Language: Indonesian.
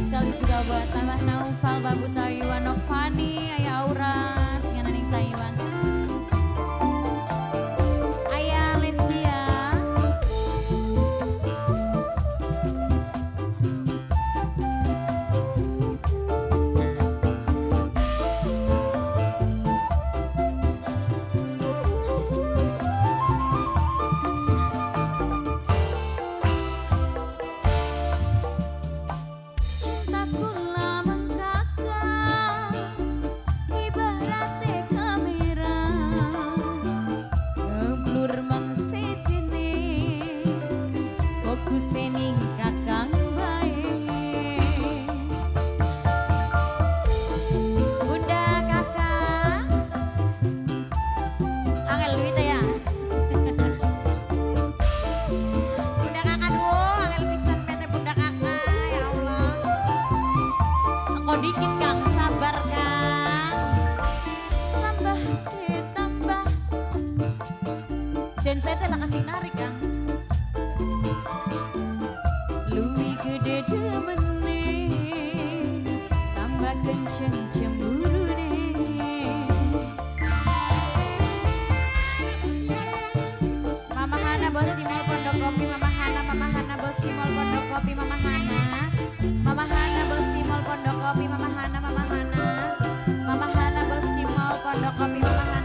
sekali juga buat Tambah Naufal, Babu Taiwan, Novani, Ayah Aura, singanan ning Taiwan. Ayah Lesia. Dikit Kang, sabar Kang. Tambah, tambah. Dan saya telah kasih narik Kang. Luwih gede demene, tambah kenceng cemburune. Mama Hana Bos Simol Pondok Kopi, Mama Hana Bos Simol Pondok Kopi, Mama Hana Bos Simol Pondok Kopi, Mama Hana Bos Simol Pondok Kopi, Mama Hana.